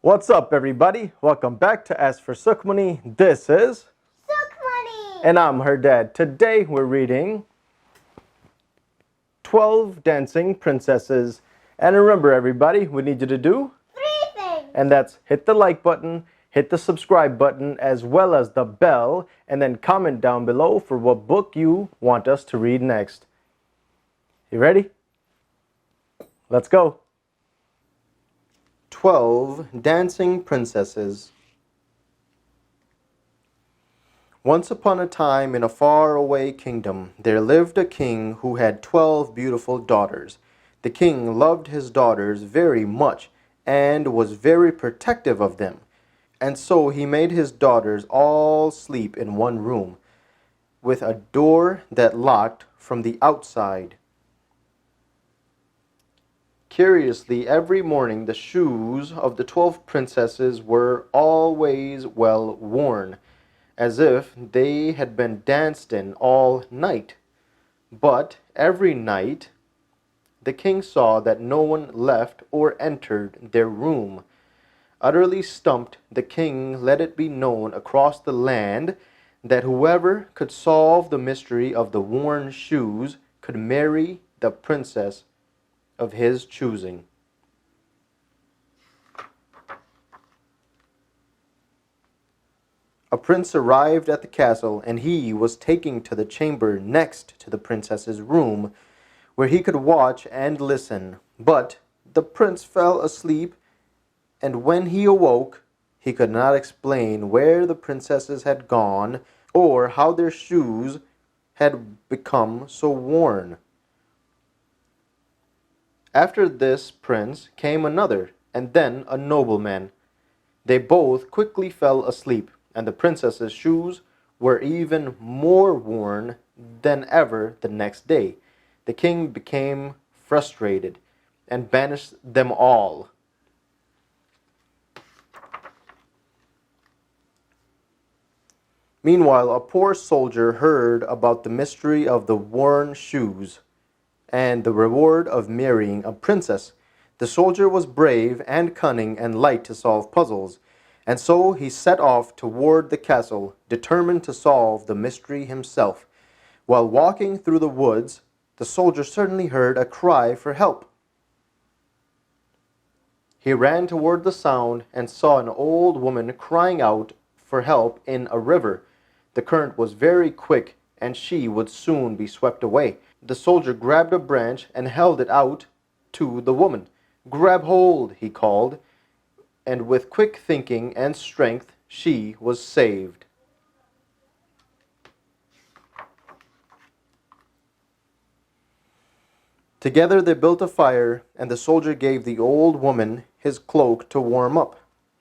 What's up, everybody? Welcome back to Ask for Sukhmani. This is Sukhmani! And I'm her dad. Today we're reading 12 Dancing Princesses. And remember, everybody, we need you to do 3 things! And that's hit the like button, hit the subscribe button, as well as the bell, and then comment down below for what book you want us to read next. You ready? Let's go. 12 Dancing Princesses. Once upon a time in a far-away kingdom, there lived a king who had 12 beautiful daughters. The king loved his daughters very much and was very protective of them. And so he made his daughters all sleep in one room, with a door that locked from the outside. Curiously, every morning the shoes of the 12 princesses were always well worn, as if they had been danced in all night. But every night the king saw that no one left or entered their room. Utterly stumped, the king let it be known across the land that whoever could solve the mystery of the worn shoes could marry the princess of his choosing. A prince arrived at the castle, and he was taken to the chamber next to the princess's room, where he could watch and listen. But the prince fell asleep, and when he awoke, he could not explain where the princesses had gone or how their shoes had become so worn. After this prince came another, and then a nobleman. They both quickly fell asleep, and the princess's shoes were even more worn than ever the next day. The king became frustrated and banished them all. Meanwhile, a poor soldier heard about the mystery of the worn shoes and the reward of marrying a princess. The soldier was brave and cunning and liked to solve puzzles, and so he set off toward the castle, determined to solve the mystery himself. While walking through the woods, the soldier suddenly heard a cry for help. He ran toward the sound and saw an old woman crying out for help in a river. The current was very quick, and she would soon be swept away. The soldier grabbed a branch and held it out to the woman. "Grab hold," he called, and with quick thinking and strength, she was saved. Together they built a fire, and the soldier gave the old woman his cloak to warm up.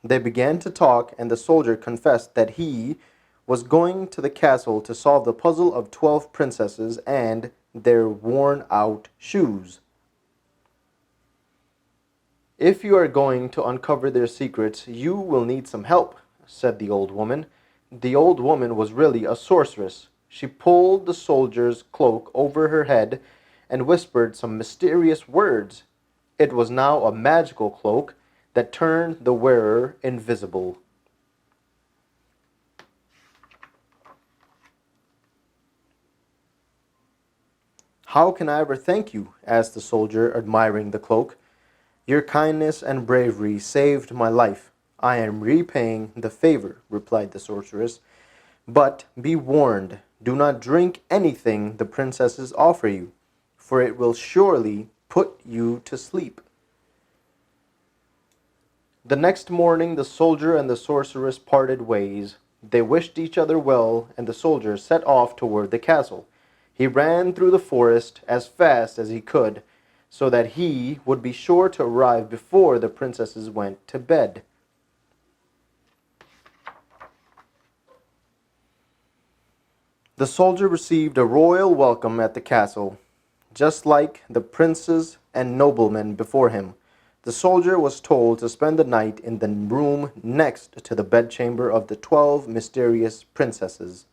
They began to talk, and the soldier confessed that he was going to the castle to solve the puzzle of 12 princesses and their worn-out shoes. "If you are going to uncover their secrets, you will need some help," said the old woman. The old woman was really a sorceress. She pulled the soldier's cloak over her head and whispered some mysterious words. It was now a magical cloak that turned the wearer invisible. "How can I ever thank you?" asked the soldier, admiring the cloak. "Your kindness and bravery saved my life. I am repaying the favor," replied the sorceress. "But be warned, do not drink anything the princesses offer you, for it will surely put you to sleep." The next morning the soldier and the sorceress parted ways. They wished each other well, and the soldier set off toward the castle. He ran through the forest as fast as he could, so that he would be sure to arrive before the princesses went to bed. The soldier received a royal welcome at the castle, just like the princes and noblemen before him. The soldier was told to spend the night in the room next to the bedchamber of the 12 mysterious princesses.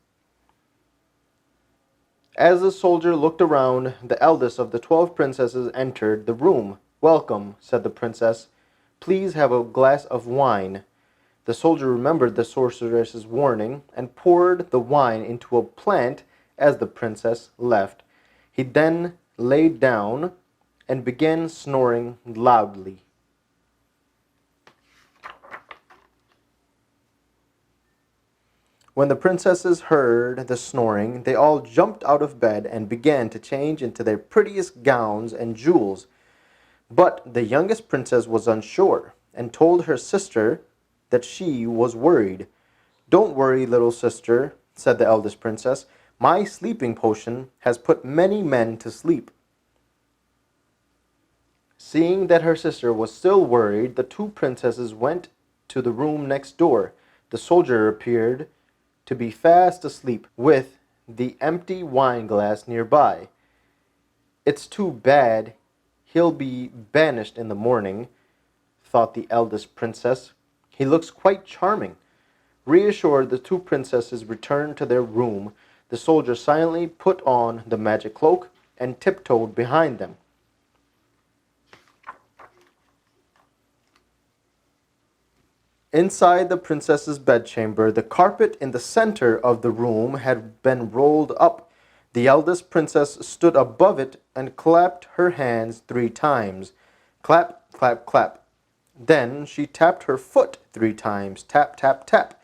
As the soldier looked around, the eldest of the 12 princesses entered the room. "Welcome," said the princess. Please have a glass of wine." The soldier remembered the sorceress's warning and poured the wine into a plant as the princess left. He then lay down and began snoring loudly. When the princesses heard the snoring, they all jumped out of bed and began to change into their prettiest gowns and jewels. But the youngest princess was unsure and told her sister that she was worried. "Don't worry, little sister," said the eldest princess. "My sleeping potion has put many men to sleep." Seeing that her sister was still worried, the two princesses went to the room next door. The soldier appeared to be fast asleep with the empty wine glass nearby. "It's too bad he'll be banished in the morning," thought the eldest princess. "He looks quite charming." Reassured, the two princesses returned to their room. The soldier silently put on the magic cloak and tiptoed behind them. Inside the princess's bedchamber, the carpet in the center of the room had been rolled up. The eldest princess stood above it and clapped her hands 3 times. Clap, clap, clap. Then she tapped her foot 3 times. Tap, tap, tap.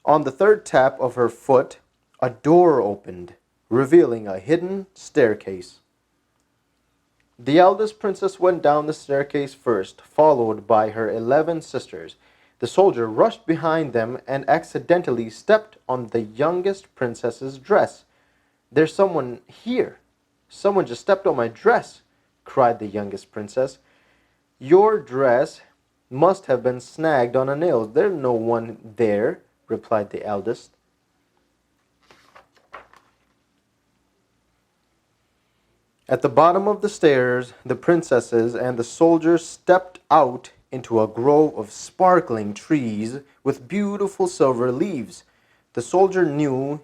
On the third tap of her foot, a door opened, revealing a hidden staircase. The eldest princess went down the staircase first, followed by her 11 sisters. The soldier rushed behind them and accidentally stepped on the youngest princess's dress. "There's someone here. Someone just stepped on my dress," cried the youngest princess. "Your dress must have been snagged on a nail. There's no one there," replied the eldest. At the bottom of the stairs, the princesses and the soldier stepped out into a grove of sparkling trees with beautiful silver leaves. The soldier knew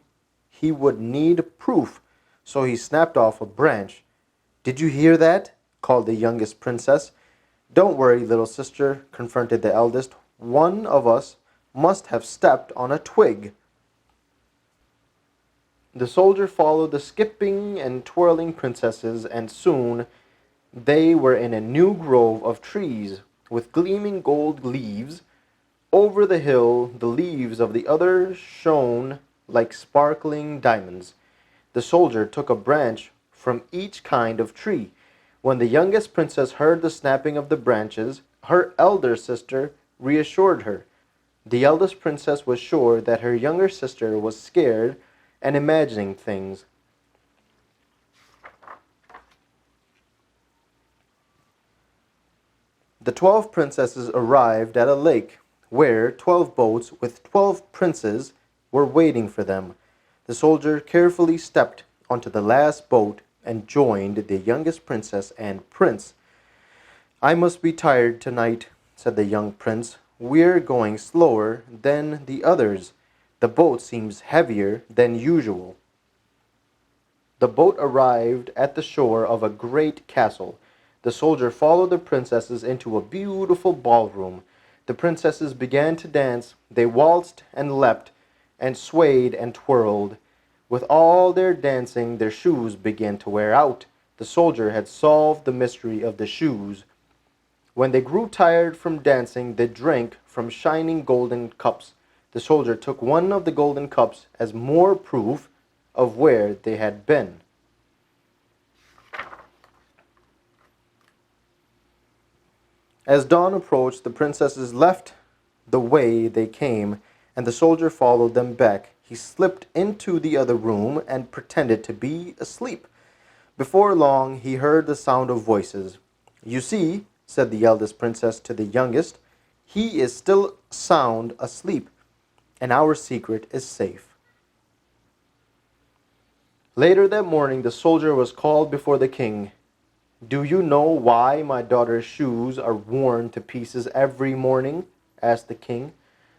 he would need proof, so he snapped off a branch. "Did you hear that?" called the youngest princess. "Don't worry, little sister," confronted the eldest. "One of us must have stepped on a twig." The soldier followed the skipping and twirling princesses, and soon they were in a new grove of trees with gleaming gold leaves. Over the hill, the leaves of the others shone like sparkling diamonds. The soldier took a branch from each kind of tree. When the youngest princess heard the snapping of the branches, her elder sister reassured her. The eldest princess was sure that her younger sister was scared and imagining things. The 12 princesses arrived at a lake where 12 boats with 12 princes were waiting for them. The soldier carefully stepped onto the last boat and joined the youngest princess and prince. "I must be tired tonight," said the young prince. "We're going slower than the others. The boat seems heavier than usual." The boat arrived at the shore of a great castle. The soldier followed the princesses into a beautiful ballroom. The princesses began to dance. They waltzed and leapt and swayed and twirled. With all their dancing, their shoes began to wear out. The soldier had solved the mystery of the shoes. When they grew tired from dancing, they drank from shining golden cups. The soldier took one of the golden cups as more proof of where they had been. As dawn approached, the princesses left the way they came, and the soldier followed them back. He slipped into the other room and pretended to be asleep. Before long, he heard the sound of voices. "You see," said the eldest princess to the youngest, "he is still sound asleep, and our secret is safe." Later that morning, the soldier was called before the king. "Do you know why my daughter's shoes are worn to pieces every morning?" asked the king.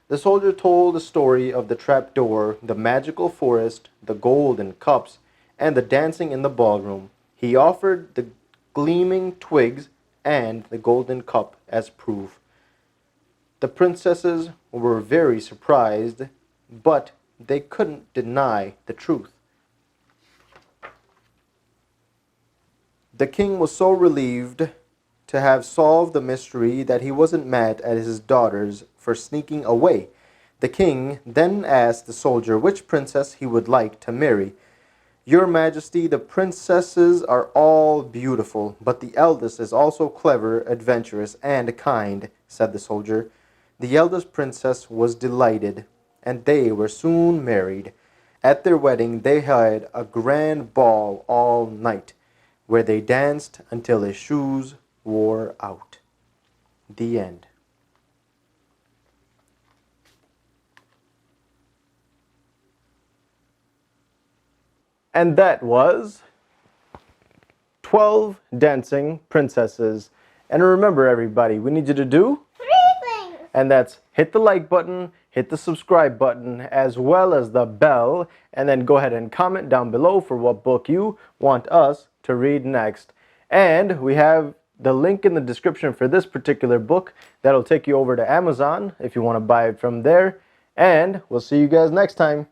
The soldier told the story of the trapdoor, the magical forest, the golden cups, and the dancing in the ballroom. He offered the gleaming twigs and the golden cup as proof. The princesses were very surprised, but they couldn't deny the truth. The king was so relieved to have solved the mystery that he wasn't mad at his daughters for sneaking away. The king then asked the soldier which princess he would like to marry. "Your Majesty, the princesses are all beautiful, but the eldest is also clever, adventurous, and kind," said the soldier. The eldest princess was delighted, and they were soon married. At their wedding, they had a grand ball all night, where they danced until his shoes wore out. The end. And that was 12 Dancing Princesses. And remember, everybody, we need you to do 3 things. and that's hit the like button, hit the subscribe button, as well as the bell, and then go ahead and comment down below for what book you want us to read next. And we have the link in the description for this particular book that'll take you over to Amazon if you want to buy it from there. And we'll see you guys next time.